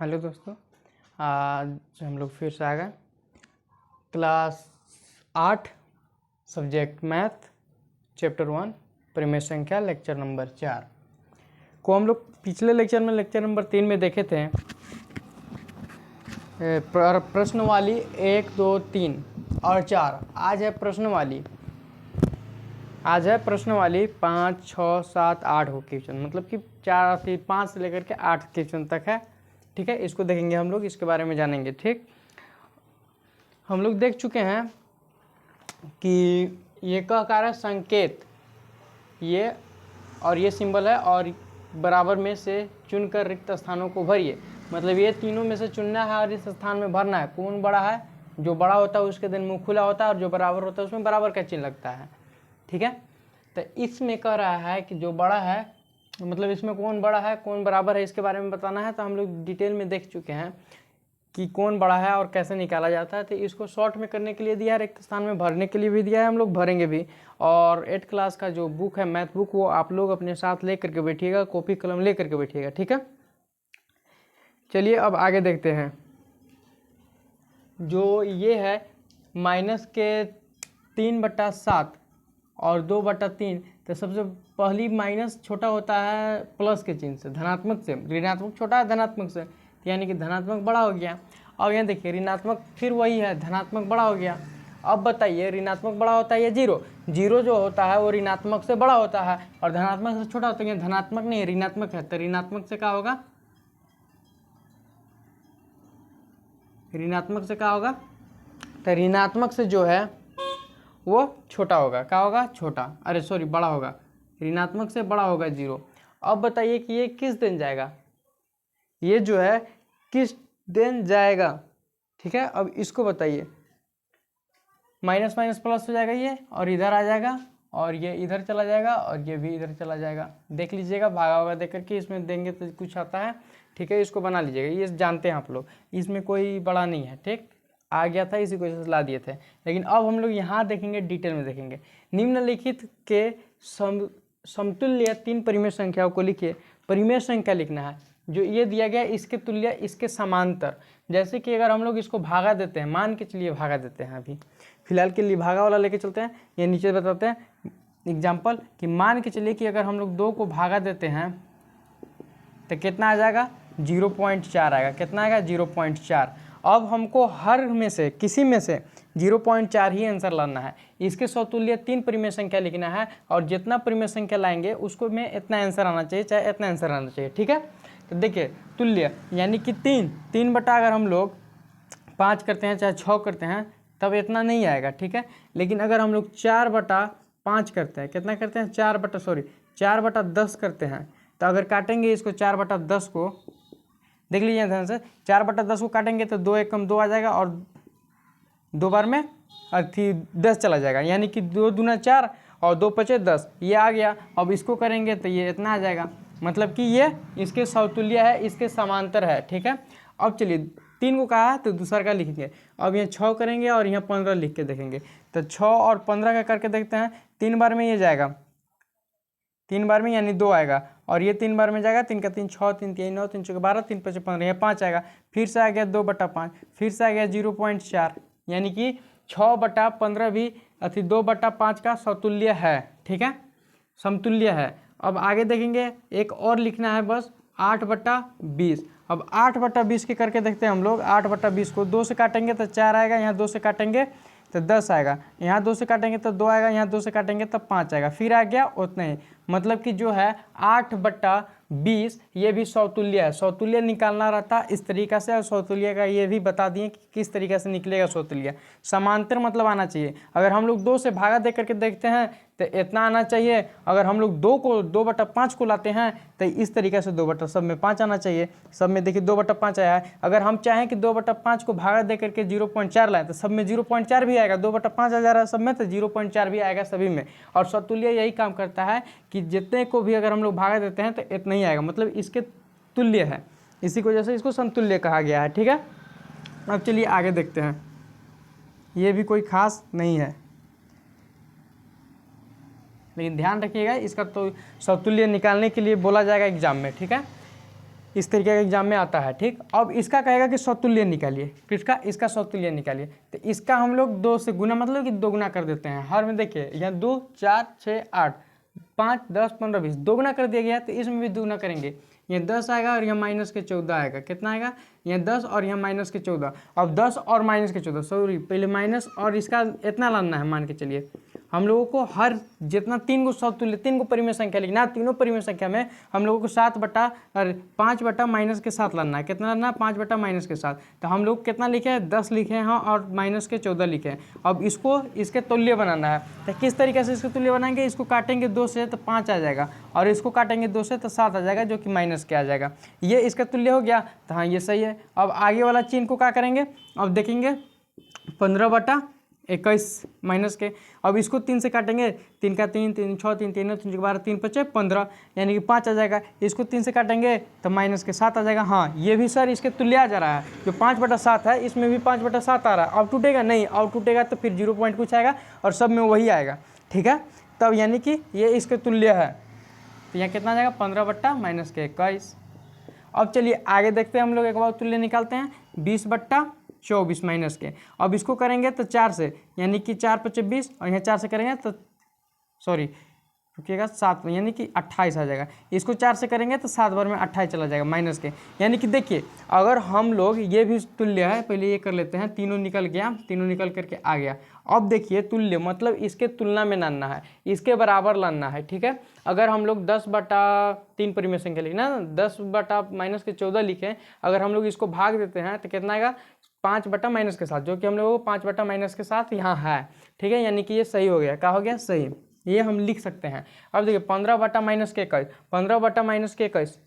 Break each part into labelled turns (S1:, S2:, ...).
S1: Hello दोस्तों, आज हम लोग फिर से आ गए क्लास 8 सब्जेक्ट मैथ चैप्टर 1 परिमेय संख्या लेक्चर नंबर 4 को हम लोग पिछले लेक्चर में लेक्चर नंबर 3 में देखे थे। प्रश्न वाली 1, 2, 3 और 4। आज है प्रश्न वाली 5, 6, 7, 8 हो क्वेश्चन, मतलब कि 5 से लेकर के 8 क्वेश्चन तक है। ठीक है, इसको देखेंगे हम लोग, इसके बारे में जानेंगे। ठीक, हम लोग देख चुके हैं कि ये का कार्य संकेत, ये और ये सिंबल है और बराबर में से चुनकर रिक्त स्थानों को भरिए। मतलब ये तीनों में से चुनना है और इस स्थान में भरना है। कौन बड़ा है? जो बड़ा होता है उसके दिन मुंह खुला होता है और जो बराबर होता है उसमें बराबर का चिन्ह लगता है। ठीक है, तो इसमें कह रहा है कि जो बड़ा है, मतलब इसमें कौन बड़ा है कौन बराबर है, इसके बारे में बताना है। तो हम लोग डिटेल में देख चुके हैं कि कौन बड़ा है और कैसे निकाला जाता है। तो इसको शॉर्ट में करने के लिए दिया है, रिक्त स्थान में भरने के लिए भी दिया है, हम लोग भरेंगे भी। और 8 क्लास का जो बुक है मैथ बुक, वो आप लोग अपने साथ ले करके बैठिएगा, कॉपी कलम ले करके बैठिएगा। ठीक है, चलिए अब आगे देखते हैं। जो ये है माइनस के 3/7 और 2/3, तो सबसे पहली माइनस छोटा होता है प्लस के चिन्ह से, धनात्मक से। ऋणात्मक छोटा है धनात्मक से, यानी कि धनात्मक बड़ा हो गया। और यहाँ देखिए ऋणात्मक फिर वही है, धनात्मक बड़ा हो गया। अब बताइए ऋणात्मक बड़ा होता है या जीरो? जीरो जो होता है वो ऋणात्मक से बड़ा होता है और धनात्मक से छोटा होता है। धनात्मक नहीं, ऋणात्मक है, तो ऋणात्मक से क्या होगा? ऋणात्मक से क्या होगा? तो ऋणात्मक से जो है वो छोटा होगा। क्या होगा? छोटा, अरे सॉरी बड़ा होगा। ऋणात्मक से बड़ा होगा जीरो। अब बताइए कि ये किस दिन जाएगा? ये जो है किस दिन जाएगा? ठीक है, अब इसको बताइए। माइनस माइनस प्लस हो जाएगा ये, और इधर आ जाएगा, और ये इधर चला जाएगा, और ये भी इधर चला जाएगा। देख लीजिएगा, भागा होगा देख करके, इसमें देंगे तो कुछ आता है। ठीक है, इसको बना लीजिएगा, ये जानते हैं आप लोग, इसमें कोई बड़ा नहीं है। ठीक, आ गया था इसी वजह से ला दिए थे। लेकिन अब हम लोग यहाँ देखेंगे, डिटेल में देखेंगे। निम्नलिखित के समतुल्य 3 परिमेय संख्याओं को लिखिए। परिमेय संख्या लिखना है, जो ये दिया गया इसके तुल्य इसके समांतर। जैसे कि अगर हम लोग इसको भागा देते हैं, मान के चलिए भागा देते हैं, अभी फिलहाल के लिए भागा वाला लेके चलते हैं। ये नीचे बताते हैं एग्जाम्पल कि मान के चलिए कि अगर हम लोग 2 को भागा देते हैं तो कितना आ जाएगा? 0.4 आएगा। कितना आएगा? 0.4। अब हमको हर में से किसी में से 0.4 ही आंसर लाना है। इसके समतुल्य 3 परिमेय संख्या लिखना है, और जितना परिमेय संख्या लाएंगे उसको में इतना आंसर आना चाहिए, चाहे इतना आंसर आना चाहिए। ठीक है, तो देखिए तुल्य यानी कि 3 बटा अगर हम लोग 5 करते हैं चाहे 6 करते हैं तब इतना नहीं आएगा। ठीक है, लेकिन अगर हम लोग 4/5 करते हैं, कितना करते हैं? 4/10 करते हैं, तो अगर काटेंगे इसको 4/10 को, देख लीजिए ध्यान से, 4/10 को काटेंगे तो 2 एकम 2 आ जाएगा, और 2 बार में 10 चला जाएगा, यानी कि 2 दूना 4 और 2 पचे 10, ये आ गया। अब इसको करेंगे तो ये इतना आ जाएगा, मतलब कि ये इसके समतुल्य है, इसके समांतर है। ठीक है, अब चलिए 3 को कहा है तो दूसरा का लिखेंगे। अब यहाँ 6 करेंगे और यहाँ 15 लिख के देखेंगे, तो 6 और 15 का करके देखते हैं। 3 बार में ये जाएगा, 3 बार में यानी 2 आएगा, और ये 3 बार में जाएगा, 3 का 3 6, 3 3 9, 3 4 12, 3 5 15, ये 5 आएगा। फिर से आ गया 2/5, फिर से आ गया 0.4, यानी कि 6/15 भी 2/5 का समतुल्य है। ठीक है, समतुल्य है। अब आगे देखेंगे, एक और लिखना है बस, 8/20। अब 8/20 के करके देखते हैं हम लोग। 8/20 को 2 से काटेंगे तो 4 आएगा, यहाँ 2 से काटेंगे तो 10 आएगा, यहाँ 2 से काटेंगे तो 2 आएगा, यहाँ 2 से काटेंगे तो 5 आएगा, फिर आ गया उतना ही। मतलब कि जो है 8/20 ये भी समतुल्य है। समतुल्य निकालना रहता है इस तरीक़ा से, और समतुल्य का ये भी बता दिए कि किस तरीक़े से निकलेगा समतुल्य। समांतर मतलब आना चाहिए। अगर हम लोग 2 से भागा दे करके देखते हैं तो इतना आना चाहिए। अगर हम लोग 2/5 को लाते हैं तो इस तरीके से 2 सब में 5 आना चाहिए। सब में देखिए 2/5 आया है। अगर हम चाहें कि 2/5 को भागा दे करके 0.4 लाएं तो सब में 0.4 भी आएगा। 2/5 आ जा रहा है सब में तो 0.4 भी आएगा सभी में। और समतुल्य यही काम करता है कि जितने को भी अगर हम लोग भागा देते हैं तो इतना ही आएगा, मतलब इसके तुल्य है। इसी की वजह से इसको समतुल्य कहा गया है। ठीक है, अब चलिए आगे देखते हैं। ये भी कोई खास नहीं है, लेकिन ध्यान रखिएगा इसका तो समतुल्य निकालने के लिए बोला जाएगा एग्जाम में। ठीक है, इस तरीके का एग्जाम में आता है। ठीक, अब इसका कहेगा कि समतुल्य निकालिए, किसका, इसका समतुल्य निकालिए। तो इसका हम लोग 2 से गुना मतलब कि 2 गुना कर देते हैं। हर में देखिए यहाँ 2 4 6 8 5 10 15 20 2 गुना कर दिया गया है, तो इसमें भी 2 गुना करेंगे। यहाँ 10 आएगा और यहाँ माइनस के 14 आएगा। कितना आएगा, यहाँ 10 और यहाँ माइनस के 14। अब 10 और माइनस के 14, सॉरी पहले माइनस और इसका इतना लाना है। मान के चलिए हम लोगों को हर जितना 3 को समतुल्य 3 को परिमेय संख्या लिखना है, तीनों परिमेय संख्या में हम लोगों को 5 बटा माइनस के 7 लाना है। कितना लाना है, 5 बटा माइनस के 7। तो हम लोग कितना लिखे हैं, 10 लिखे हैं और माइनस के 14 लिखे हैं। अब इसको इसके तुल्य बनाना है। तो किस तरीके से इसके तुल्य बनाएंगे, इसको काटेंगे 2 से तो 5 आ जाएगा, और इसको काटेंगे 2 से तो 7 आ जाएगा, जो कि माइनस के आ जाएगा। ये इसका तुल्य हो गया। तो हाँ ये सही है। अब आगे वाला चिन्ह को क्या करेंगे, अब देखेंगे 15 बटा 21 माइनस के। अब इसको 3 से काटेंगे, 3 का 3 3 6 3 3 3 12 3 5 15 यानी कि 5 आ जाएगा। इसको 3 से काटेंगे तो माइनस के 7 आ जाएगा। हाँ ये भी सर इसके तुल्य आ जा रहा है। जो 5 बटा 7 है इसमें भी 5 बटा 7 आ रहा है। अब टूटेगा नहीं, अब टूटेगा तो फिर 0 पॉइंट कुछ आएगा और सब में वही आएगा। ठीक है, तब यानी कि ये इसके तुल्य है। तो यहाँ कितना आ जाएगा, 15 बट्टा माइनस के 21। अब चलिए आगे देखते हैं, हम लोग एक बार तुल्य निकालते हैं 20 बट्टा 24 माइनस के। अब इसको करेंगे तो 4 से, यानी कि 4 × 20 और यहाँ 4 से करेंगे तो सॉरी रुकिएगा 7 में, यानी कि 28 आ जाएगा। इसको 4 से करेंगे तो 7 बार में 28 चला जाएगा माइनस के। यानी कि देखिए अगर हम लोग ये भी तुल्य है, पहले ये कर लेते हैं, तीनों निकल गया, तीनों निकल करके आ गया। अब देखिए तुल्य मतलब इसके तुलना में लाना है, इसके बराबर लाना है। ठीक है, अगर हम लोग 10 बटा 3 परिमेय संख्या लिखना, 10 बटा माइनस के 14 लिखें, अगर हम लोग इसको भाग देते हैं तो कितना आएगा, 5 बटा माइनस के 7, जो कि हम लोगों को 5 बटा माइनस के 7 यहाँ है। ठीक है, यानी कि ये सही हो गया। क्या हो गया, सही, ये हम लिख सकते हैं। अब देखिए 15 बटा माइनस के 21, 15 बटा माइनस के 21,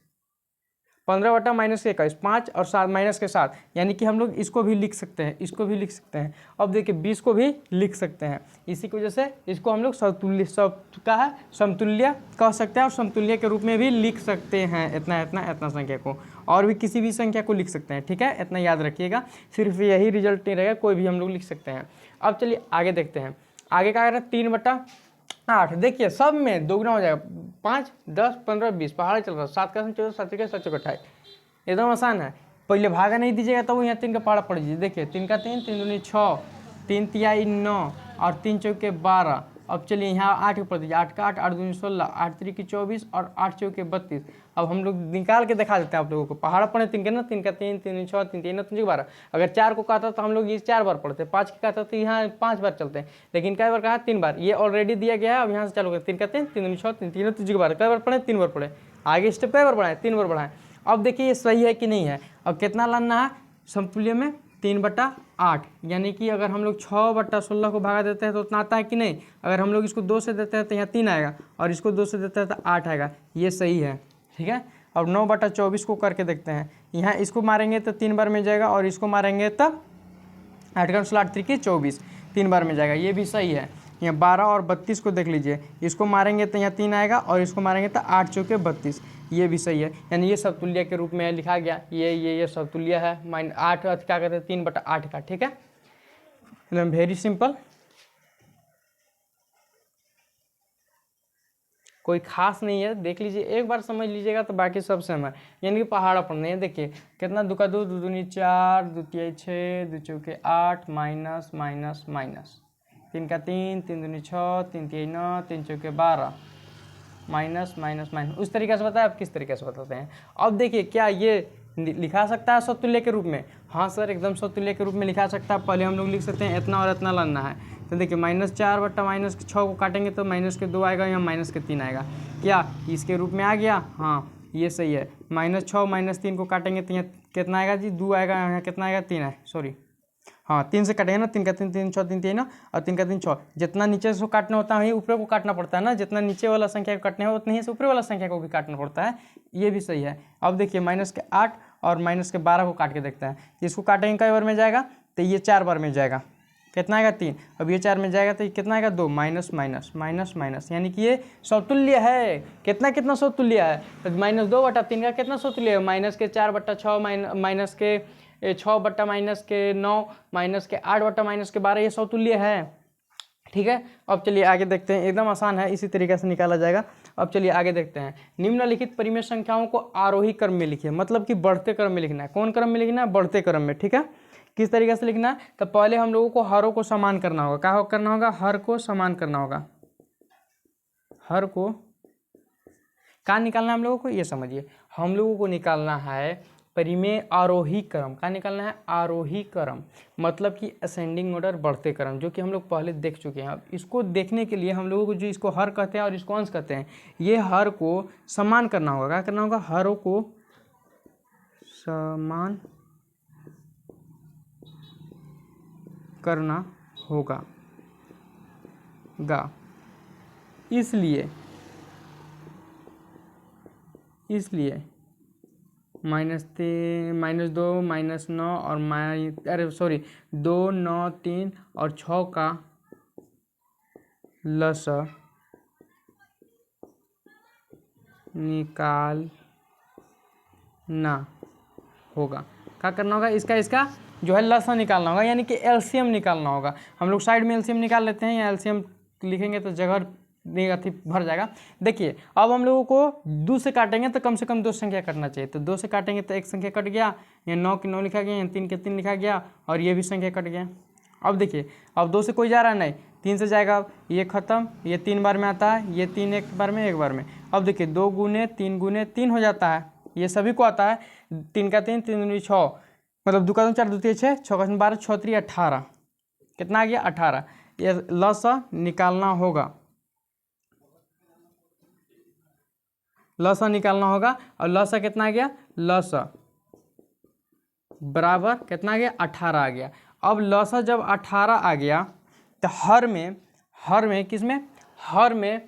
S1: 15 बटा माइनस के 21, 5 और 7 माइनस के 7, यानी कि हम लोग इसको भी लिख सकते हैं, इसको भी लिख सकते हैं। अब देखिए 20 को भी लिख सकते हैं। इसी की वजह से इसको हम लोग समतुल्य, सब का है समतुल्य कह सकते हैं और समतुल्य के रूप में भी लिख सकते हैं। इतना इतना इतना संख्या को, और भी किसी भी संख्या को लिख सकते हैं। ठीक है, इतना याद रखिएगा, सिर्फ यही रिजल्ट नहीं रहेगा, कोई भी हम लोग लिख सकते हैं। अब चलिए आगे देखते हैं, आगे क्या करें, 3 बटा 8। देखिए सब में 2 गुना हो जाएगा, 5 10 15 20 पहाड़ चल रहा है, 7 का 14 7 का 7 28, एकदम आसान है। पहले भागा नहीं दीजिएगा तब यहाँ 3 का पहाड़ा पड़ दीजिए। देखिए 3 का 3 3 दूनी 6 3 तिहाई 9 और 3 चौके 12। अब चलिए यहाँ 8 ऊपर दीजिए, 8 का 8 8 दूनी 16 8 3 24 और 8 चौके 32। अब हम लोग निकाल के दिखा देते हैं आप लोगों को। पहाड़ा पड़े 3 के ना, 3 का 3 3 6 3 3 3 12। अगर 4 को कहता तो हम लोग ये 4 बार पढ़ते, 5 के कहता तो यहाँ 5 बार चलते हैं, लेकिन कई बार कहा 3 बार। ये ऑलरेडी दिया गया है, अब यहाँ से चालू करें। 3 का 3 3 6 3 3 3 12, कई बार पढ़े, 3 बार पढ़े। आगे स्टेप कई बार बढ़ाएं, 3 बार बढ़ाएं। अब देखिए ये सही है कि नहीं है। अब कितना लाना है समतुल्य में, 3 बटा 8, यानी कि अगर हम लोग 6 बटा 16 को भागा देते हैं तो उतना आता है कि नहीं। अगर हम लोग इसको 2 से देते हैं तो यहाँ 3 आएगा, और इसको 2 से देते हैं तो 8 आएगा, ये सही है। ठीक है, अब 9 बटा 24 को करके देखते हैं। यहाँ इसको मारेंगे तो 3 बार में जाएगा, और इसको मारेंगे तब 8 का 8 3 की 24, 3 बार में जाएगा, ये भी सही है। यहाँ 12 और 32 को देख लीजिए, इसको मारेंगे तो यहाँ 3 आएगा, और इसको मारेंगे तो 8 चौके 32, ये भी सही है। यानी ये समतुल्य के रूप में लिखा गया, ये समतुल्य है। -8 क्या कहते हैं, 3 बटा 8 का। ठीक है, एकदम वेरी सिंपल, कोई खास नहीं है। देख लीजिए एक बार समझ लीजिएगा तो बाकी सब सेम है। यानी कि पहाड़ा पढ़ना है। देखिए कितना, 2 का 2 2 दूनी 4 2 तिहाई 6 2 चौके 8 माइनस माइनस माइनस, 3 का 3 3 दूनी 6 3 तिहाई 9 3 चौके 12 माइनस माइनस माइनस। उस तरीके से बताया, आप किस तरीके से बताते हैं। अब देखिए क्या ये लिखा सकता है समतुल्य के रूप में? हाँ सर, एकदम समतुल्य के रूप में लिखा सकता है। पहले हम लोग लिख सकते हैं इतना और इतना लाना है। तो देखिए -4 बट्टा -6 को काटेंगे तो -2 आएगा, यहाँ -3 आएगा। क्या इसके रूप में आ गया? हाँ ये सही है। -6 -3 को काटेंगे तो यहाँ कितना आएगा जी, 2 आएगा। यहाँ कितना आएगा, 3 है, सॉरी हाँ 3 से काटेंगे ना, 3 का 3 3 6 3 3 ना, और 3 का 3 6। जितना नीचे से काटना होता है वही ऊपर को काटना पड़ता है ना। जितना नीचे वाला संख्या को काटना है उतना ही से ऊपर वाला संख्या को भी काटना पड़ता है। ये भी सही है। अब देखिए -8 और -12 को काट के देखते हैं। इसको काटेंगे कई बार में जाएगा, तो ये 4 बार में जाएगा। कितना आएगा, 3। अब ये 4 में जाएगा तो ये कितना आएगा, 2 माइनस माइनस माइनस माइनस, यानी कि ये समतुल्य है। कितना कितना समतुल्य है, तो -2 बटा 3 का कितना समतुल्य है, -4 बटा 6 माइनस के 6 बट्टा -9 -8 बट्टा -12, ये समतुल्य है। ठीक है, अब चलिए आगे देखते हैं। एकदम आसान है, इसी तरीके से निकाला जाएगा। अब चलिए आगे देखते हैं। निम्नलिखित परिमेय संख्याओं को आरोही क्रम में लिखिए, मतलब कि बढ़ते क्रम में लिखना है। कौन क्रम में लिखना है? बढ़ते क्रम में, ठीक है। किस तरीके से लिखना है? तो पहले हम लोगों को हरों को समान करना होगा। क्या करना होगा? हर को समान करना होगा। हर को कहाँ निकालना है हम लोगों को? ये समझिए, हम लोगों को निकालना है परिमेय आरोही क्रम। कहाँ निकालना है? आरोही क्रम, मतलब कि असेंडिंग ऑर्डर, बढ़ते क्रम, जो कि हम लोग पहले देख चुके हैं। अब इसको देखने के लिए हम लोगों को जो इसको हर कहते हैं और इसको अंश कहते हैं, ये हर को समान करना होगा। क्या करना होगा? हरों को समान करना होगा इसलिए -2 -9 और 2 9 3 और 6 का लसा निकालना होगा। क्या करना होगा? इसका जो है लसा निकालना होगा, यानी कि एलसीएम निकालना होगा। हम लोग साइड में एलसीएम निकाल लेते हैं, या एलसीएम लिखेंगे तो जगह नेगेटिव भर जाएगा। देखिए, अब हम लोगों को 2 से काटेंगे तो कम से कम 2 संख्या कटना चाहिए। तो 2 से काटेंगे तो एक संख्या कट गया, या 9 के 9 लिखा गया, या 3 के 3 लिखा गया, और ये भी संख्या कट गया। अब देखिए, अब 2 से कोई जा रहा नहीं, 3 से जाएगा। अब ये खत्म, ये 3 बार में आता है, ये 3 एक बार में। अब देखिए 2 गुने 3 हो जाता है, ये सभी को आता है। 3 का 3 3 दूनी 6, मतलब 2 का 2 4 2 3 6 6 का 12 6 3 18, कितना आ गया? 18। ये लसा निकालना होगा, लसा निकालना होगा। और लसा कितना आ गया? लसा बराबर कितना आ गया? 18 आ गया। अब लसा जब 18 आ गया तो हर में किसमें? हर में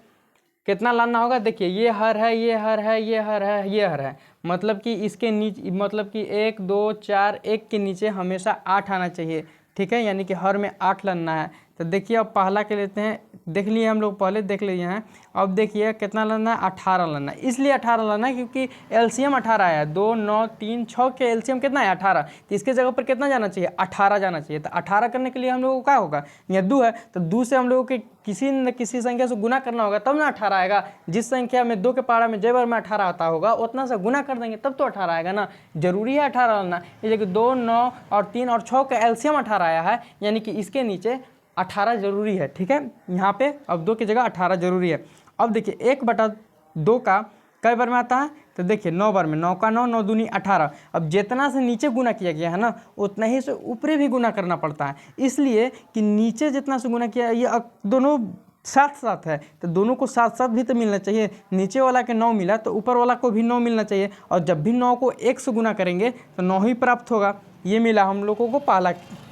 S1: कितना लाना होगा? देखिए, ये हर है, ये हर है, ये हर है, ये हर है, मतलब कि इसके नीचे, मतलब कि 1 2 4 1 के नीचे हमेशा 8 आना चाहिए, ठीक है। यानी कि हर में 8 लाना है। तो देखिए, अब पहला के लेते हैं, देख लिए हम लोग, पहले देख लिए हैं। अब देखिए कितना लाना है? 18 लाना है। इसलिए 18 लाना है क्योंकि एलसीएम 18 आया है। 2 9 3 6 के एलसीएम कितना है? 18। तो इसके जगह पर कितना जाना चाहिए? 18 जाना चाहिए। तो 18 करने के लिए हम लोगों को क्या होगा? यहाँ 2 है, तो 2 से हम लोगों के किसी न किसी संख्या से गुना करना होगा, तब ना 18 आएगा। जिस संख्या में 2 के पहाड़ा में जय बार में 18 आता होगा, उतना से गुना कर देंगे तब तो 18 आएगा ना। जरूरी है 18 लाना। ये 2 9 और 3 और 6 का एलसीएम 18 आया है, यानी कि इसके नीचे 18 जरूरी है, ठीक है। यहाँ पे अब 2 की जगह 18 जरूरी है। अब देखिए 1/2 का कई बार में आता है? तो देखिए 9 बार में। 9 का 9 9 दूनी 18। अब जितना से नीचे गुना किया गया है ना, उतना ही से ऊपरी भी गुना करना पड़ता है, इसलिए कि नीचे जितना से गुना किया, ये दोनों साथ साथ है, तो दोनों को साथ साथ भी तो मिलना चाहिए। नीचे वाला के 9 मिला तो ऊपर वाला को भी 9 मिलना चाहिए, और जब भी 9 को 1 से गुना करेंगे तो 9 ही प्राप्त होगा। ये मिला हम लोगों को पहला के।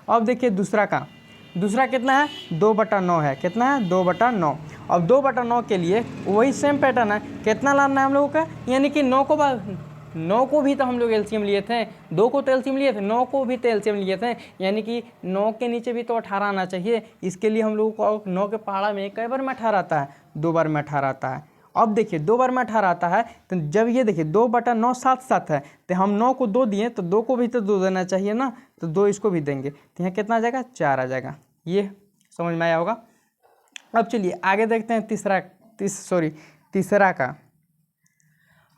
S1: अब देखिए दूसरा कितना है? 2/9 है। कितना है? 2/9। अब 2/9 के लिए वही सेम पैटर्न है। कितना लाना है हम लोगों का? यानी कि 9 को भी तो हम लोग एलसीएम लिए थे, 2 को तो एलसीएम लिए थे, 9 को भी तो एलसीएम लिए थे, यानी कि 9 के नीचे भी तो 18 आना चाहिए। इसके लिए हम लोगों को 9 के पहाड़ा में कई बार में 18 आता है? 2 बार में 18 आता है। अब देखिए 2 बार में 18 आता है, तो जब ये देखिए 2/9 साथ साथ है, तो हम 9 को 2 दिए तो 2 को भी तो 2 देना चाहिए ना, तो 2 इसको भी देंगे, तो यहाँ कितना आ जाएगा? 4 आ जाएगा। ये समझ में आया होगा। अब चलिए आगे देखते हैं तीसरा का।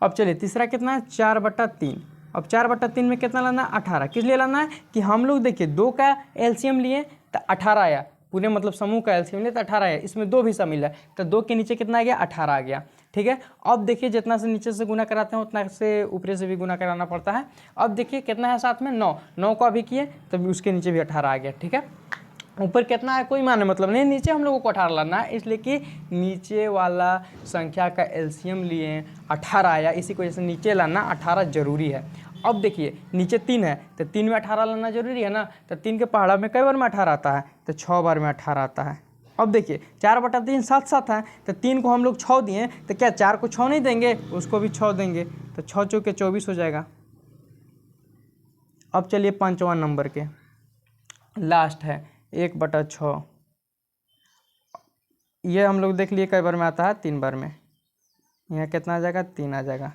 S1: अब चलिए तीसरा कितना है? 4/3। अब 4/3 में कितना लाना है? 18। किस लिए लाना है? कि हम लोग देखिए 2 का एलसीएम लिए तो 18 आया, पूरे मतलब समूह का एलसीएम लिए तो 18 आया, इसमें 2 भी शामिल है, तो 2 के नीचे कितना आ गया? 18 आ गया, ठीक है। अब देखिए जितना से नीचे से गुना कराते हैं उतना से ऊपरी से भी गुना कराना पड़ता है। अब देखिए कितना है साथ में? 9 को अभी किए तब उसके नीचे भी 18 आ गया, ठीक है। ऊपर कितना है कोई माने मतलब नहीं, नीचे हम लोगों को 18 लाना है, इसलिए कि नीचे वाला संख्या का एलसीएम लिए 18 आया, इसी की वजह से नीचे लाना 18 जरूरी है। अब देखिए नीचे 3 है, तो 3 में 18 लाना जरूरी है ना, तो 3 के पहाड़ा में कई बार में 18 आता है? तो 6 बार में 18 आता है। अब देखिए 4/3 साथ साथ है, तो 3 को हम लोग 6 दिए, तो क्या 4 को 6 नहीं देंगे? उसको भी 6 देंगे, तो 6 चौके 24 हो जाएगा। अब चलिए 5वां नंबर के लास्ट है 1/6। ये हम लोग देख लिए कई बार में आता है? 3 बार में। यहाँ कितना आ जाएगा? 3 आ जाएगा।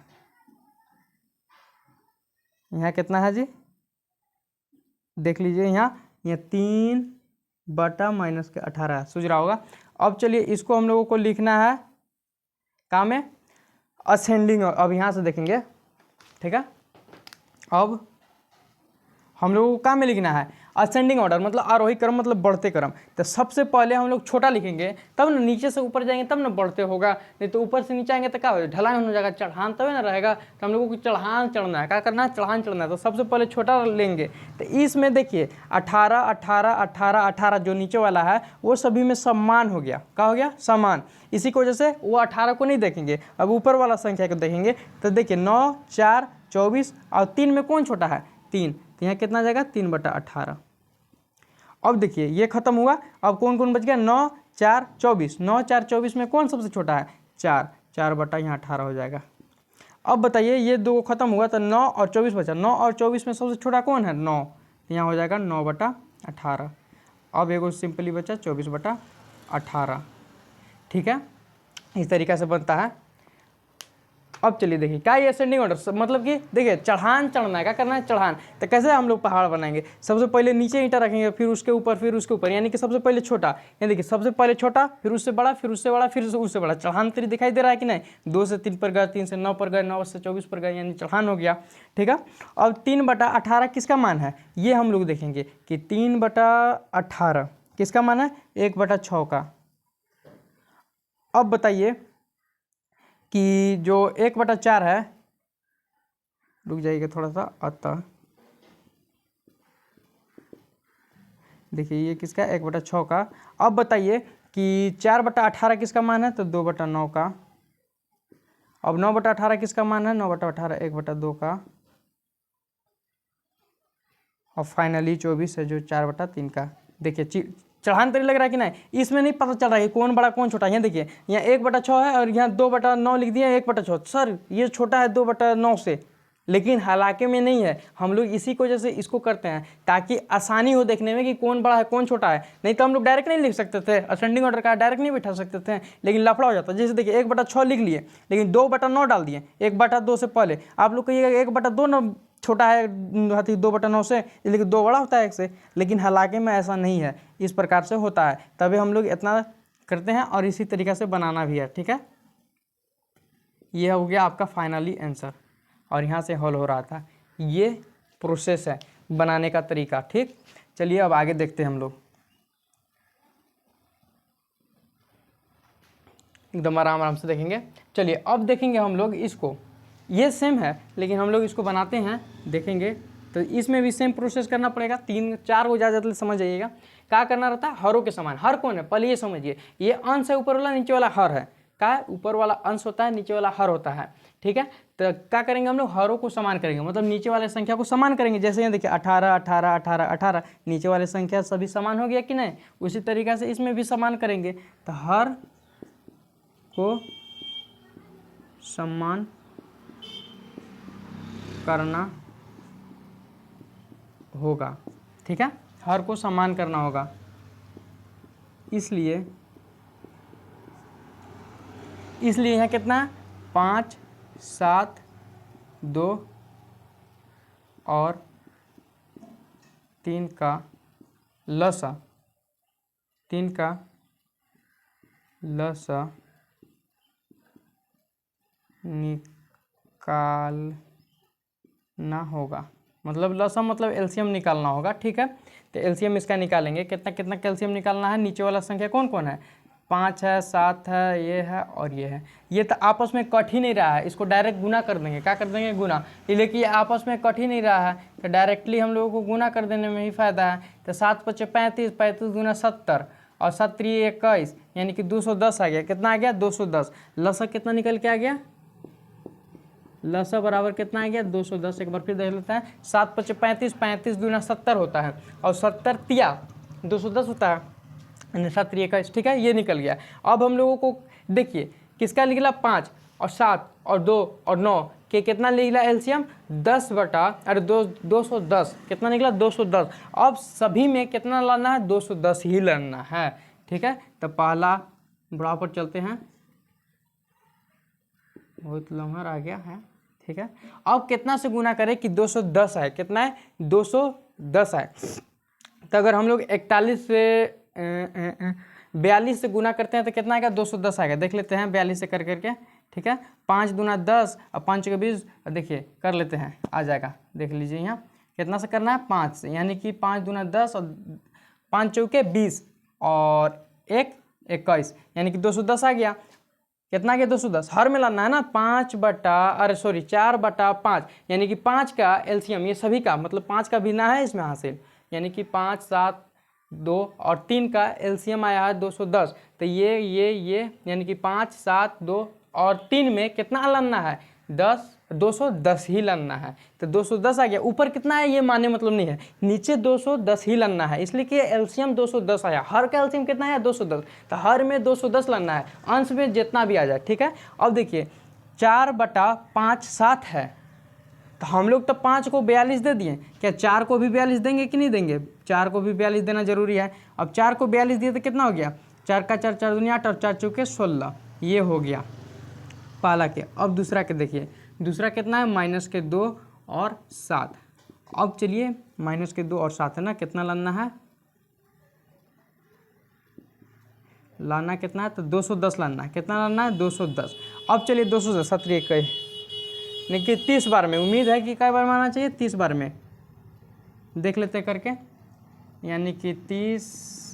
S1: यहाँ कितना है जी? देख लीजिए यहाँ 3/-18 सूझ रहा होगा। अब चलिए इसको हम लोगों को लिखना है काम है असेंडिंग। अब यहाँ से देखेंगे, ठीक है, अब हम लोगों को काम में लिखना है असेंडिंग ऑर्डर, मतलब आरोही क्रम, मतलब बढ़ते क्रम। तो सबसे पहले हम लोग छोटा लिखेंगे, तब ना नीचे से ऊपर जाएंगे तब ना बढ़ते होगा, नहीं तो ऊपर से नीचे आएंगे तो क्या हो जाएगा, ढलान हो जाएगा, चढ़ान तब ना रहेगा। तो हम लोगों को चढ़ान चढ़ना है, क्या करना है, चढ़ान चढ़ना है। तो सबसे पहले छोटा लेंगे। तो इसमें देखिए 18 18 18 18 जो नीचे वाला है वो सभी में समान हो गया। क्या हो गया, समान। इसी की वजह से वो 18 को नहीं देखेंगे, अब ऊपर वाला संख्या को देखेंगे। तो देखिए 9 4 24 और 3 में कौन छोटा है, 3। तो यहाँ कितना जाएगा, 3/18। अब देखिए ये खत्म हुआ, अब कौन कौन बच गया, 9 4 24। 9 4 24 में कौन सबसे छोटा है, 4। 4 यहाँ 18 हो जाएगा। अब बताइए ये दो खत्म हुआ तो 9 और 24 बचा। 9 और 24 में सबसे छोटा कौन है, 9। तो यहाँ हो जाएगा 9/18। अब एगो सिंपली बचा 24/18। ठीक है, इस तरीक़ा से बनता है। अब चलिए देखिए क्या ये असेंडिंग ऑर्डर, मतलब कि देखिए चढ़ान चढ़ना है, क्या करना है, चढ़ान। तो कैसे हम लोग पहाड़ बनाएंगे, सबसे पहले नीचे ईंटा रखेंगे, फिर उसके ऊपर, फिर उसके ऊपर, यानी कि सबसे पहले छोटा। यानी देखिए सबसे पहले छोटा, फिर उससे बड़ा, फिर उससे बड़ा, फिर उससे बड़ा। चढ़ान तेरी दिखाई दे रहा है कि नहीं, 2 से 3 पर गए, 3 से 9 पर गए, 9 से 24 पर गए, यानी चढ़ान हो गया। ठीक है, अब 3/18 किसका मान है, ये हम लोग देखेंगे कि 3/18 किसका मान है, 1/6 का। अब बताइए कि जो 1/4 है, रुक जाइएगा थोड़ा सा, अतः देखिए ये किसका, 1/6 का। अब बताइए कि 4/18 किसका मान है, तो 2/9 का। अब 9/18 किसका मान है, 9/18 1/2 का। और फाइनली 24 है जो 4/3 का। देखिए चढ़ान तरी लग रहा है कि नहीं, इसमें नहीं पता चल रहा है कि कौन बड़ा कौन छोटा है। यहाँ देखिए यहाँ 1/6 है और यहाँ 2/9 लिख दिया, 1/6। सर ये छोटा है 2/9 से, लेकिन हालांकि में नहीं है। हम लोग इसी की वजह से इसको करते हैं ताकि आसानी हो देखने में कि कौन बड़ा है कौन छोटा है। नहीं तो हम लोग डायरेक्ट नहीं लिख सकते थे, असेंडिंग ऑर्डर का डायरेक्ट नहीं बैठा सकते थे, लेकिन लफड़ा हो जाता। जैसे देखिए 1/6 लिख लिए, लेकिन 2/9 डाल दिए 1/2 से पहले। आप लोग कहिएगा 1/2 ना छोटा है 2/9 से, लेकिन 2 बड़ा होता है 1 से, लेकिन हालांकि में ऐसा नहीं है, इस प्रकार से होता है। तभी हम लोग इतना करते हैं और इसी तरीक़े से बनाना भी है। ठीक है, ये हो गया आपका फाइनली आंसर, और यहाँ से हल हो रहा था। ये प्रोसेस है बनाने का तरीका। ठीक, चलिए अब आगे देखते हैं हम लोग, एकदम आराम आराम से देखेंगे। चलिए अब देखेंगे हम लोग इसको, ये सेम है लेकिन हम लोग इसको बनाते हैं, देखेंगे। तो इसमें भी सेम प्रोसेस करना पड़ेगा। 3 4 हो जाए समझ जाइएगा क्या करना रहता है। हरों के समान, हर कौन है पहले ये समझिए, ये अंश है ऊपर वाला, नीचे वाला हर है। क्या, ऊपर वाला अंश होता है, नीचे वाला हर होता है। ठीक है, तो क्या करेंगे हम लोग, हरों को समान करेंगे, मतलब नीचे वाले संख्या को समान करेंगे। जैसे यहाँ देखिए 18 18 18 18, नीचे वाले संख्या सभी समान हो गया कि नहीं, उसी तरीक़े से इसमें भी समान करेंगे। तो हर को समान करना होगा। ठीक है, हर को समान करना होगा, इसलिए यहाँ कितना है, 5 7 2 और 3 का लसा, 3 का लसा निकालना होगा, मतलब लसा मतलब एलसीएम निकालना होगा। ठीक है, तो एलसीएम इसका निकालेंगे। कितना कितना कैल्शियम निकालना है, नीचे वाला संख्या कौन कौन है, 5 है, 7 है, ये है और ये है। ये तो आपस में कट ही नहीं रहा है, इसको डायरेक्ट गुना कर देंगे। क्या कर देंगे, गुना। लेकिन ये आपस में कट ही नहीं रहा है तो डायरेक्टली हम लोगों को गुना कर देने में ही फ़ायदा है। तो 7 × 5 = 35, 35 × 70 और 7 × 3 = 21, यानी कि 210 आ गया। कितना आ गया, 210। लसा कितना निकल के आ गया, लसा बराबर कितना आ गया, 210। एक बार फिर देख लेते हैं, 7 × 5 = 35, 35 × 70 होता है, और 70 तिया 210 होता है, 7 × 3 = 21। ठीक है, ये निकल गया। अब हम लोगों को देखिए किसका निकला, 5 और 7 और 2 और 9 के कितना निकला एलसीएम, 210 कितना निकला, 210। अब सभी में कितना लाना है, 210 ही लाना है। ठीक है, तो पहला बराबर चलते हैं, बहुत लम्हा आ गया है। ठीक है, अब कितना से गुना करें कि 210 है, कितना है, 210 है। तो अगर हम लोग 41 से 42 से गुना करते हैं तो कितना आएगा, 210 आएगा। देख लेते हैं 42 से कर करके। ठीक है। 5 दूना 10 और 5 के 20, देखिए कर लेते हैं, आ जाएगा, देख लीजिए यहाँ कितना से करना है, 5 से, यानी कि 5 दूना 10 और 5 चौके 20 और 1 21, यानी कि 210 आ गया। कितना आ गया 210, हर में लाना है ना, 4/5, यानी कि 5 का एलसीएम, ये सभी का मतलब 5 का भी ना है इसमें हासिल, यानी कि 5 7 2 और 3 का एलसीएम आया है 210, तो ये यानी कि 5 7 2 और 3 में कितना लाना है, 210 ही लाना है, तो 210 आ गया। ऊपर कितना है ये माने मतलब नहीं है, नीचे 210 ही लाना है, इसलिए कि एलसीएम 210 आया, हर का एलसीएम कितना है 210, तो हर में 210 लाना है, अंश में जितना भी आ जाए, ठीक है। अब देखिए 4/5 7 है, तो हम लोग तो 5 को 42 दे दिए, क्या 4 को भी 42 देंगे कि नहीं देंगे, 4 को भी 42 देना जरूरी है। अब 4 को 42 दिए तो कितना हो गया, 4 का 4 4 दूनी 8 और 4 चौके 16, ये हो गया पहला के। अब दूसरा के देखिए, दूसरा कितना है -2 और 7। अब चलिए -2 और 7 है ना, कितना लाना है, लाना कितना है, तो 210 लाना है, कितना लाना है 210। अब चलिए 210 7 21, लेकिन 30 बार में, उम्मीद है कि कई बार में आना चाहिए, 30 बार में देख लेते करके, यानी कि 30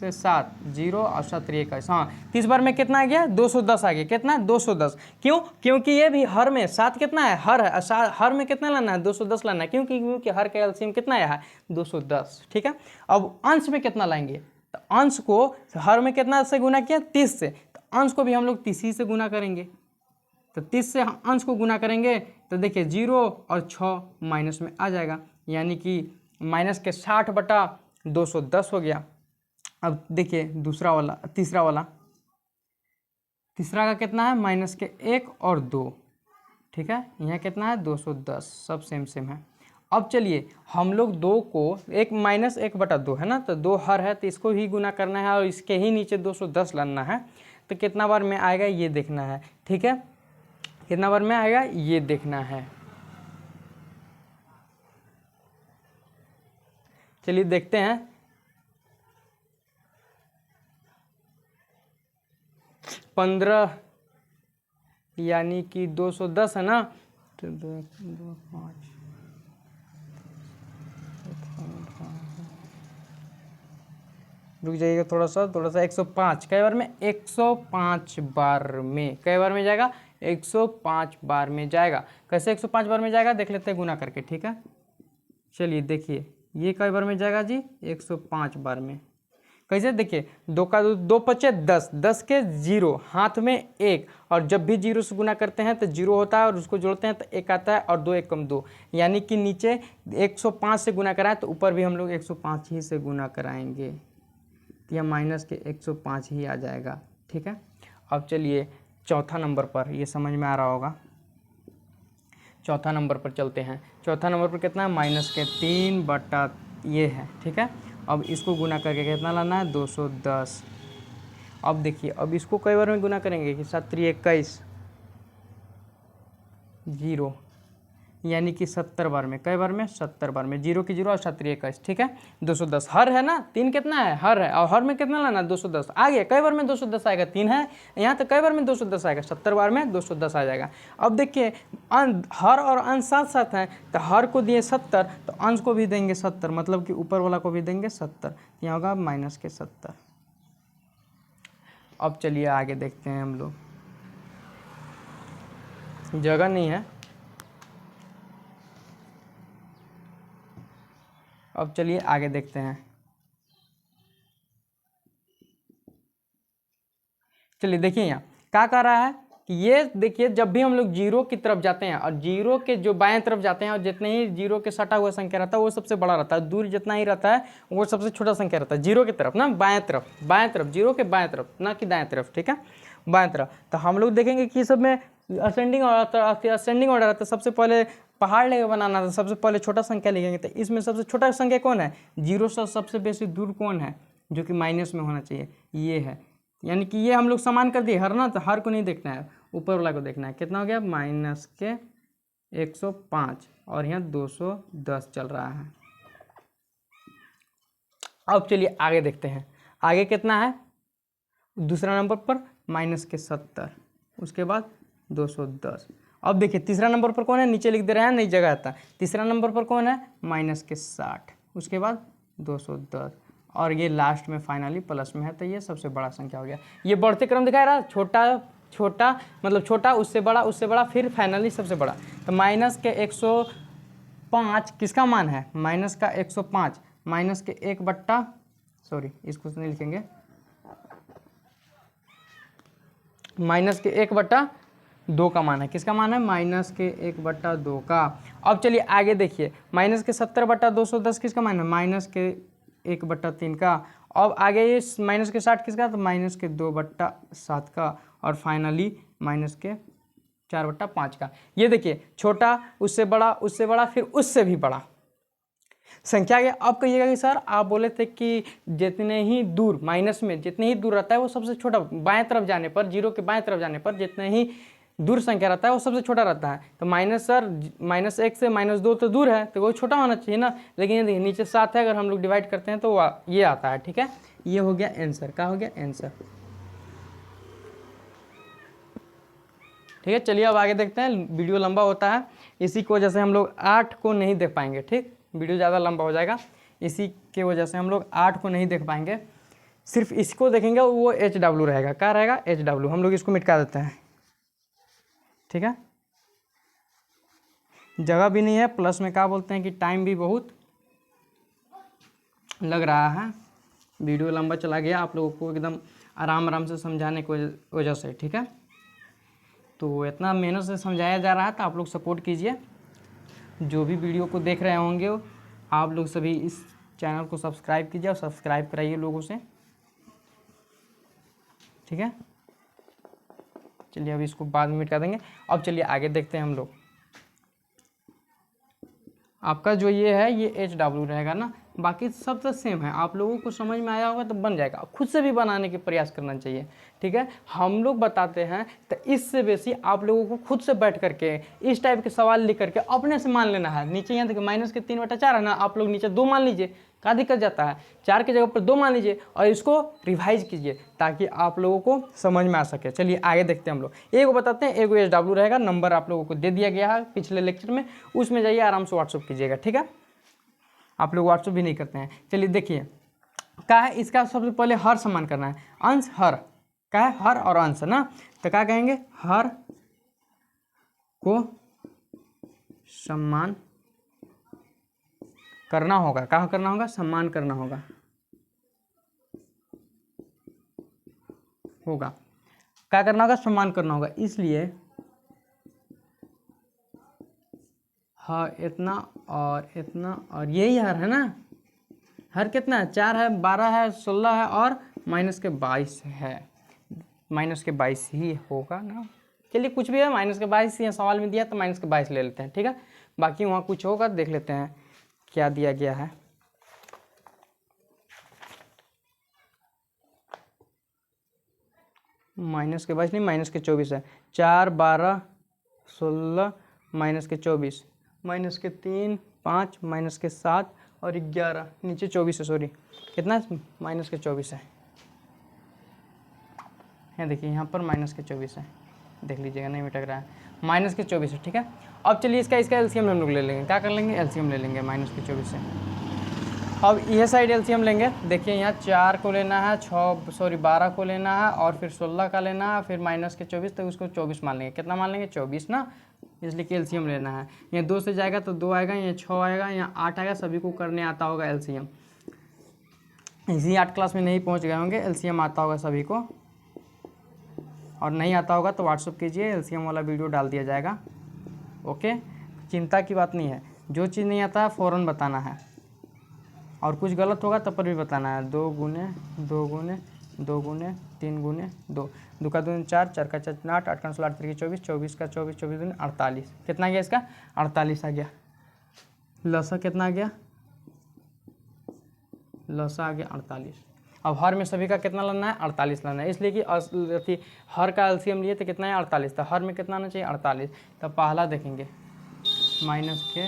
S1: से 7 0 और 7 21, हाँ 30 बार में कितना आ गया 210 आ गया, कितना 210, क्यों, क्योंकि ये भी हर में 7 कितना है, हर है, हर में कितना लाना है 210 लाना है, क्योंकि हर का एलसीएम कितना आया है 210, ठीक है। अब अंश में कितना लाएंगे, तो अंश को हर में कितना से गुना किया 30 से, तो अंश को भी हम लोग 30 ही से गुना करेंगे, तो 30 से अंश को गुना करेंगे तो देखिए 0 और 6 माइनस में आ जाएगा, यानी कि -60/210 हो गया। अब देखिए दूसरा वाला, तीसरा का कितना है -1 और 2, ठीक है, यहाँ कितना है 210, सब सेम है। अब चलिए हम लोग 2 को -1/2 है ना, तो 2 हर है, तो इसको ही गुना करना है और इसके ही नीचे 210 लाना है, तो कितना बार में आएगा ये देखना है, ठीक है, कितना बार में आएगा ये देखना है। चलिए देखते हैं, 15 यानी कि 210 है ना, तो 2 2 5 रुक जाइएगा थोड़ा सा 105 कई बार में, 105 बार में, कई बार में जाएगा 105 बार में जाएगा। कैसे 105 बार में जाएगा देख लेते हैं गुना करके, ठीक है। चलिए देखिए ये कई बार में जाएगा जी 105 बार में, कैसे देखिए 2 का 2 पचे 10, 10 के 0, हाथ में 1, और जब भी 0 से गुना करते हैं तो 0 होता है और उसको जोड़ते हैं तो 1 आता है, और 2 1 कम 2, यानी कि नीचे 105 से गुना कराएं तो ऊपर भी हम लोग 105 ही से गुना कराएंगे, तो यह माइनस के 105 ही आ जाएगा, ठीक है। अब चलिए चौथा नंबर पर, ये समझ में आ रहा होगा, चौथा नंबर पर चलते हैं। चौथा नंबर पर कितना है -3 ये है, ठीक है। अब इसको गुना करके कितना लाना है 210। अब देखिए अब इसको कई बार में गुना करेंगे कि 7 21 0, यानी कि 70 बार में, कई बार में 70 बार में, 0 की 0 और 7 21, ठीक है। 210 हर है ना, 3 कितना है हर है, और हर में कितना लाना 210 आ गया, कई बार में 210 आएगा, 3 है यहाँ तो कई बार में 210 आएगा, 70 बार में 210 आ जाएगा। अब देखिए हर और अंश साथ साथ हैं, तो हर को दिए 70 तो अंश को भी देंगे 70, मतलब कि ऊपर वाला को भी देंगे 70, यहाँ होगा -70। अब चलिए आगे देखते हैं हम लोग, जगह नहीं है, अब चलिए आगे देखते हैं। चलिए देखिए यहाँ क्या कर रहा है कि ये देखिए जब भी हम लोग 0 की तरफ जाते हैं और 0 के जो बाएं तरफ जाते हैं, और जितने ही 0 के सटा हुआ संख्या रहता है वो सबसे बड़ा रहता है, दूर जितना ही रहता है वो सबसे छोटा संख्या रहता है, 0 की तरफ ना, बाएं तरफ 0 के बाएं तरफ, ना कि दाएं तरफ, ठीक है, बाएं तरफ। तो हम लोग देखेंगे कि सब में असेंडिंग ऑर्डर रहता है, सबसे पहले पहाड़ लेके बनाना था, सबसे पहले छोटा संख्या लिखेंगे, तो इसमें सबसे छोटा संख्या कौन है, 0 से सबसे बेसी दूर कौन है, जो कि माइनस में होना चाहिए, ये है, यानी कि ये हम लोग समान कर दिए हर ना, तो हर को नहीं देखना है, ऊपर वाला को देखना है। कितना हो गया -105 और यहाँ 210 चल रहा है। अब चलिए आगे देखते हैं, आगे कितना है दूसरा नंबर पर -70, उसके बाद 210। अब देखिए तीसरा नंबर पर कौन है, नीचे लिख दे रहे हैं, नई जगह आता। तीसरा नंबर पर कौन है, -60, उसके बाद 210, और ये लास्ट में फाइनली प्लस में है, तो ये सबसे बड़ा संख्या हो गया। ये बढ़ते क्रम दिखा रहा है, छोटा छोटा मतलब छोटा, उससे बड़ा, फिर फाइनली सबसे बड़ा। तो -105 किसका मान है, -105, -1 सॉरी इसको नहीं लिखेंगे, -1/2 का मान है। किसका मान है, -1/2 का। अब चलिए आगे देखिए, -70/210 किसका मान है, -1/3 का। अब आगे ये -60 किसका, तो -2/7 का, और फाइनली -4/5 का। ये देखिए छोटा, उससे बड़ा, फिर उससे भी बड़ा संख्या के। अब कहिएगा कि सर आप बोले थे कि जितने ही दूर माइनस में जितने ही दूर रहता है वो सबसे छोटा, बाएं तरफ जाने पर, जीरो के बाएं तरफ जाने पर जितने ही दूर संख्या रहता है वो सबसे छोटा रहता है। तो -1 से -2 तो दूर है, तो वो छोटा होना चाहिए ना। लेकिन ये देखिए नीचे 7 है, अगर हम लोग डिवाइड करते हैं तो ये आता है। ठीक है, ये हो गया आंसर। क्या हो गया, आंसर। ठीक है, चलिए अब आगे देखते हैं। वीडियो लंबा होता है, इसी की वजह से हम लोग 8 को नहीं देख पाएंगे। ठीक, वीडियो ज़्यादा लंबा हो जाएगा, इसी के वजह से हम लोग 8 को नहीं देख पाएंगे। सिर्फ इसको देखेंगे, वो HW रहेगा। क्या रहेगा, HW। हम लोग इसको मिटा देते हैं। ठीक है, जगह भी नहीं है, प्लस में क्या बोलते हैं कि टाइम भी बहुत लग रहा है। वीडियो लंबा चला गया, आप लोगों को एकदम आराम से समझाने की वजह से। ठीक है, तो इतना मेहनत से समझाया जा रहा है, तो आप लोग सपोर्ट कीजिए। जो भी वीडियो को देख रहे होंगे आप लोग सभी इस चैनल को सब्सक्राइब कीजिए और सब्सक्राइब कराइए लोगों से। ठीक है, चलिए अब इसको बाद में मिटा देंगे। अब चलिए आगे देखते हैं हम लोग। आपका जो ये है ये HW रहेगा ना, बाकी सब तो सेम है। आप लोगों को समझ में आया होगा तो बन जाएगा, खुद से भी बनाने के प्रयास करना चाहिए। ठीक है, हम लोग बताते हैं तो इससे बेसी आप लोगों को खुद से बैठ करके इस टाइप के सवाल लिख करके अपने से मान लेना है। नीचे यहाँ देखिए -3/4 है ना, आप लोग नीचे 2 मान लीजिए, क्या दिक्कत जाता है, 4 की जगह पर 2 मान लीजिए और इसको रिवाइज कीजिए ताकि आप लोगों को समझ में आ सके। चलिए आगे देखते हैं हम लोग। एगो बताते हैं, एगो HW रहेगा, नंबर आप लोगों को दे दिया गया है पिछले लेक्चर में, उसमें जाइए आराम से व्हाट्सअप कीजिएगा। ठीक है, आप लोग व्हाट्सअप भी नहीं करते हैं। चलिए देखिए क्या है, इसका सबसे पहले हर समान करना है, अंश हर। क्या है, हर और अंश ना, तो क्या कहेंगे, हर को समान करना होगा। क्या करना होगा, सम्मान करना होगा। क्या करना होगा, सम्मान करना होगा। इसलिए हाँ इतना और यही हर है ना। हर कितना है, 4 है, 12 है, 16 है और -22 है। -22 ही होगा ना। चलिए कुछ भी है, -22 ही सवाल में दिया तो -22 ले लेते हैं। ठीक है, बाकी वहाँ कुछ होगा देख लेते हैं क्या दिया गया है। -22 नहीं, -24 है। 4, 12, 16, -24, -3, 5, -7 और 11, नीचे 24 है। सॉरी कितना है, -24 है। देखिए यहाँ पर -24 है, देख लीजिएगा, नहीं मिटक रहा है, -24 है। ठीक है, अब चलिए इसका एलसीएम हम लोग ले लेंगे। क्या कर लेंगे, एलसीएम ले लेंगे -24 से। अब यह साइड एलसीएम लेंगे। देखिए यहाँ 4 को लेना है, 12 को लेना है और फिर 16 का लेना है, फिर -24, तो उसको 24 मान लेंगे। कितना मान लेंगे, 24 ना, इसलिए कि एलसीएम लेना है। यहाँ 2 से जाएगा तो 2 आएगा, यहाँ 6 आएगा, यहाँ 8 आएगा। सभी को करने आता होगा एलसीएम, इसी 8 क्लास में नहीं पहुँच गए होंगे, एलसीएम आता होगा सभी को। और नहीं आता होगा तो व्हाट्सअप कीजिए, एलसीएम वाला वीडियो डाल दिया जाएगा। ओके, चिंता की बात नहीं है, जो चीज़ नहीं आता है फ़ौरन बताना है, और कुछ गलत होगा तब पर भी बताना है। 2 गुने 2 गुने 2 गुने 3 गुने 2, 2 का 2 4, 4 का 4 8, 8 का 16 8 3 24, 24 का 24, 24 दूनी 48। कितना आ गया इसका, 48 आ गया। लसा कितना आ गया, लसा आ गया 48। अब हर में सभी का कितना लाना है, 48 लाना है, इसलिए कि हर का एलसीएम लिए तो कितना है, 48 था। हर में कितना आना चाहिए, 48। तो पहला देखेंगे माइनस के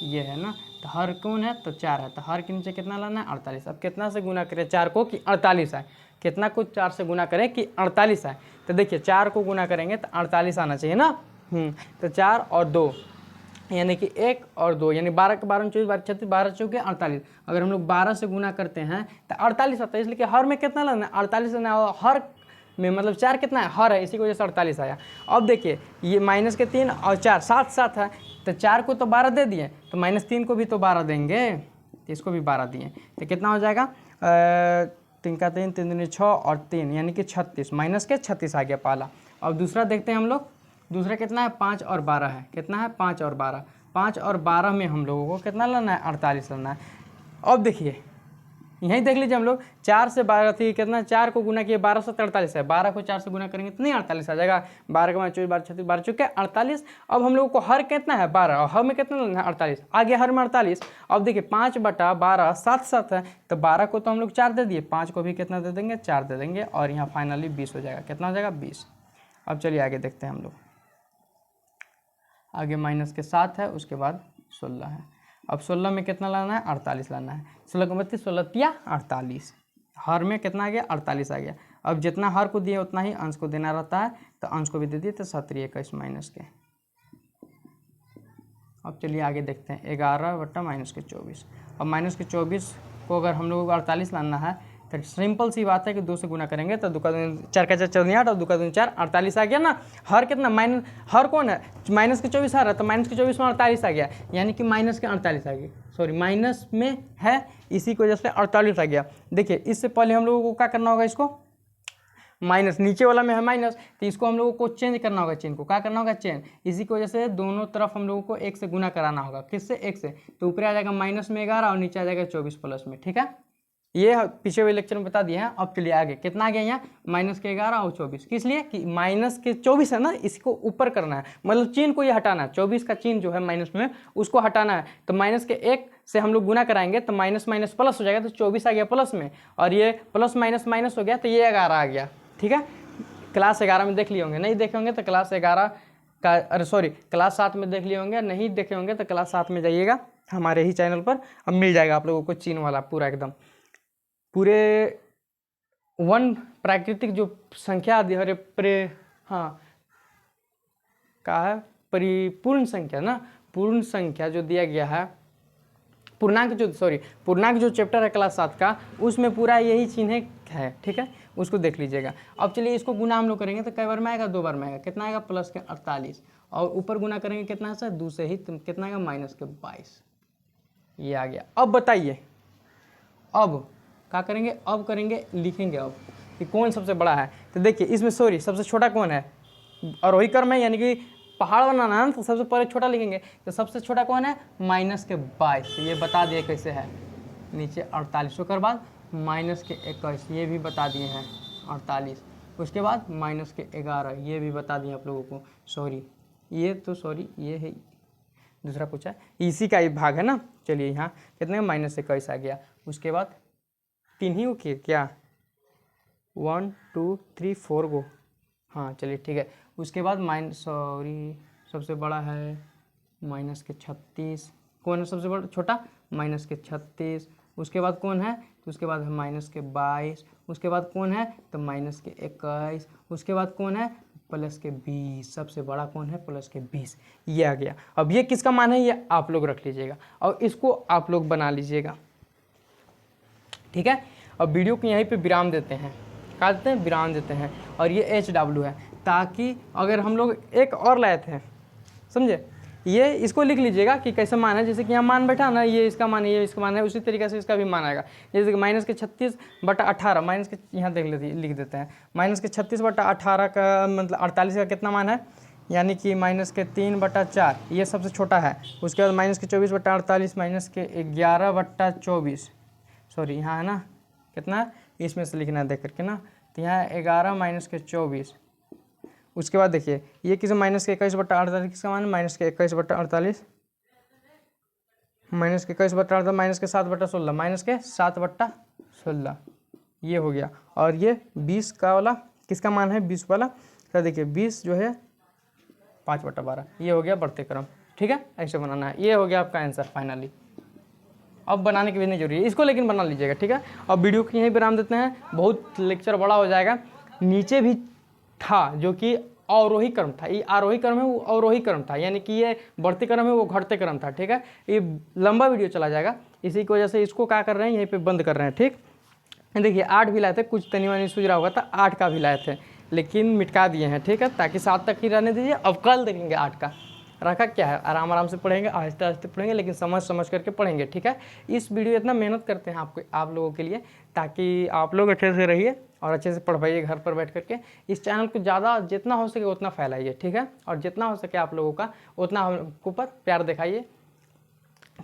S1: ये है ना, तो हर कौन है, तो 4 है, तो हर के नीचे कितना लाना है, 48। अब कितना से गुना करें 4 को कि 48 आए, कितना को 4 से गुना करें कि 48 आए। तो देखिए 4 को गुना करेंगे तो 48 आना चाहिए ना। तो 4 और 2 यानी कि 1 और 2 यानी 12 के 12 24 12 36 12 चौके 48। अगर हम लोग 12 से गुना करते हैं तो 48 आता है, इसलिए कि हर में कितना लाना है, 48 लाना है। हर में मतलब 4 कितना है, हर है, इसी की वजह से 48 आया। अब देखिए ये माइनस के 3 और 4 साथ साथ है, तो 4 को तो 12 दे दिए, तो -3 को भी तो 12 देंगे, तो इसको भी 12 दिए, तो कितना हो जाएगा 3 का 3 3 दूनी 6 और 3 यानी कि 36, माइनस के 36 आ गया पहला। अब दूसरा देखते हैं हम लोग, दूसरा कितना है 5 और 12 है, कितना है 5 और 12, 5 और 12 में हम लोगों को कितना लाना है, 48 लाना है। अब देखिए यहीं देख लीजिए हम लोग 4 से 12 थी, कितना 4 को गुना किए 12 से 48 है, 12 को 4 से गुना करेंगे तो नहीं 48 आ जाएगा, 12 का 24 12 36 12 चुके 48। अब हम लोगों को हर कितना है 12 और हर में कितना लेना है 48, आ गया हर में 48। अब देखिए 5/12 साथ साथ है, तो 12 को तो हम लोग 4 दे दिए, 5 को भी कितना दे देंगे 4 दे देंगे, और यहाँ फाइनली 20 हो जाएगा, कितना हो जाएगा 20। अब चलिए आगे देखते हैं हम लोग, आगे माइनस के 7 है, उसके बाद 16 है। अब 16 में कितना लाना है, 48 लाना है, 16 को 32 16 तिया 48, हर में कितना आ गया 48 आ गया। अब जितना हर को दिए उतना ही अंश को देना रहता है, तो अंश को भी दे दिए, तो 17 21 माइनस के। अब चलिए आगे देखते हैं 11/-24। अब -24 को अगर हम लोगों को 48 लाना है तो सिंपल सी बात है कि 2 से गुना करेंगे, तो 2 का 4 का 4 14 और 2 का 4 48 आ गया ना। हर कितना माइनस, हर कौन है -24 हर है, तो -24 में 48 आ गया, यानी कि माइनस के 48 आ गया, सॉरी माइनस में है, इसी की वजह से 48 आ गया। देखिए इससे पहले हम लोगों को क्या करना होगा, इसको माइनस, नीचे वाला में है माइनस, तो इसको हम लोगों को चेंज करना होगा, चेन को क्या करना होगा चेंज, इसी की वजह से दोनों तरफ हम लोगों को 1 से गुना कराना होगा, किससे 1 से, तो ऊपर आ जाएगा -11 और नीचे आ जाएगा 24 प्लस में, ठीक है। ये पिछले हुए लेक्चर में बता दिए हैं। अब चलिए आगे कितना आ गया यहाँ -11 और 24, किस लिए कि -24 है ना, इसको ऊपर करना है, मतलब चिन्ह को ये हटाना है, 24 का चिन्ह जो है माइनस में उसको हटाना है, तो -1 से हम लोग गुना कराएंगे तो माइनस माइनस प्लस हो जाएगा, तो 24 आ गया प्लस में, और ये प्लस माइनस माइनस हो गया, तो ये 11 आ गया, ठीक है। क्लास 11 में देख लिए होंगे, नहीं देखे होंगे तो क्लास 11 का, अरे सॉरी क्लास 7 में देख लिए होंगे, नहीं देखे होंगे तो क्लास 7 में जाइएगा हमारे ही चैनल पर, अब मिल जाएगा आप लोगों को चिन्ह वाला पूरा एकदम, पूरे 1 प्राकृतिक जो संख्या हाँ का है परिपूर्ण संख्या ना, पूर्ण संख्या जो दिया गया है, पूर्णांक जो चैप्टर है क्लास 7 का, उसमें पूरा यही चिन्ह है, ठीक है, उसको देख लीजिएगा। अब चलिए इसको गुना हम लोग करेंगे तो कई बार में आएगा, 2 बार में आएगा, कितना आएगा प्लस के 48, और ऊपर गुना करेंगे कितना से 2 से ही, तो कितना आएगा -22, ये आ गया। अब बताइए अब क्या करेंगे, अब करेंगे लिखेंगे अब कि कौन सबसे बड़ा है, तो देखिए इसमें सबसे छोटा कौन है, आरोही क्रम है, यानी कि पहाड़ बनाना है, तो सबसे पहले छोटा लिखेंगे, तो सबसे छोटा कौन है -22, ये बता दिए कैसे है, नीचे 48, उसके बाद -21, ये भी बता दिए हैं 48, उसके बाद -11, ये भी बता दिए आप लोगों को, ये है दूसरा पूछा है, इसी का एक भाग है ना। चलिए यहाँ कितने -21 आ गया, उसके बाद 3 ही ओके क्या 1 2 3 4 गो, हाँ चलिए ठीक है। उसके बाद सबसे बड़ा है -36, कौन है सबसे बड़ा, छोटा -36, उसके बाद कौन है, तो उसके बाद है -22, उसके बाद कौन है तो -21, उसके बाद कौन है +20, सबसे बड़ा कौन है +20, ये आ गया। अब ये किसका मान है, ये आप लोग रख लीजिएगा और इसको आप लोग बना लीजिएगा, ठीक है। अब वीडियो को यहीं पे विराम देते हैं, क्या देते हैं, विराम देते हैं, और ये HW है, ताकि अगर हम लोग एक और लाए थे, समझे, ये इसको लिख लीजिएगा कि कैसे मान है, जैसे कि यहाँ मान बैठा ना, ये इसका मान है, ये इसका मान है, उसी तरीके से इसका भी मान आएगा, जैसे कि -36/18, माइनस के यहाँ लिख देते हैं, -36/18 का मतलब 48 का कितना मान है, यानी कि -3/4, ये सबसे छोटा है। उसके बाद -24/48, -11/24, सॉरी यहाँ है ना कितना, इसमें से लिखना है देख करके ना, तो यहाँ 11 -24, उसके बाद देखिए ये किस -21/48 किसका मान है, -21/48, -21/48, -7/16, ये हो गया। और ये 20 का वाला किसका मान है, 20 वाला, तो देखिए 20 जो है 5/12, ये हो गया बढ़ते क्रम, ठीक है, ऐसे बनाना है, ये हो गया आपका आंसर फाइनली। अब बनाने की भी नहीं जरूरी है इसको, लेकिन बना लीजिएगा, ठीक है। अब वीडियो को यहीं विराम देते हैं, बहुत लेक्चर बड़ा हो जाएगा। नीचे भी था जो कि अवरोही क्रम था, ये आरोही क्रम है, वो अवरोही क्रम था, यानी कि ये बढ़ते क्रम है, वो घटते क्रम था, ठीक है। ये लंबा वीडियो चला जाएगा, इसी की वजह से इसको क्या कर रहे हैं, यहीं पे बंद कर रहे हैं, ठीक। देखिए 8 भी लाए थे, कुछ तनी वानी सूझ रहा होगा तो 8 का भी लाए थे, लेकिन मिटका दिए हैं, ठीक है, ताकि 7 तक ही रहने दीजिए। अब कल देखेंगे 8 का। रखा क्या है, आराम आराम से पढ़ेंगे, आहिस्ते आहिस्ते पढ़ेंगे, लेकिन समझ समझ करके पढ़ेंगे, ठीक है। इस वीडियो इतना मेहनत करते हैं आप लोगों के लिए, ताकि आप लोग अच्छे से रहिए और अच्छे से पढ़ पाइए घर पर बैठ करके। इस चैनल को ज़्यादा जितना हो सके उतना फैलाइए, ठीक है, और जितना हो सके आप लोगों का उतना हम ऊपर प्यार दिखाइए,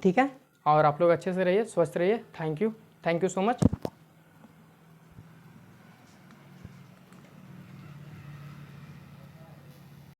S1: ठीक है। और आप लोग अच्छे से रहिए, स्वस्थ रहिए। Thank you so much.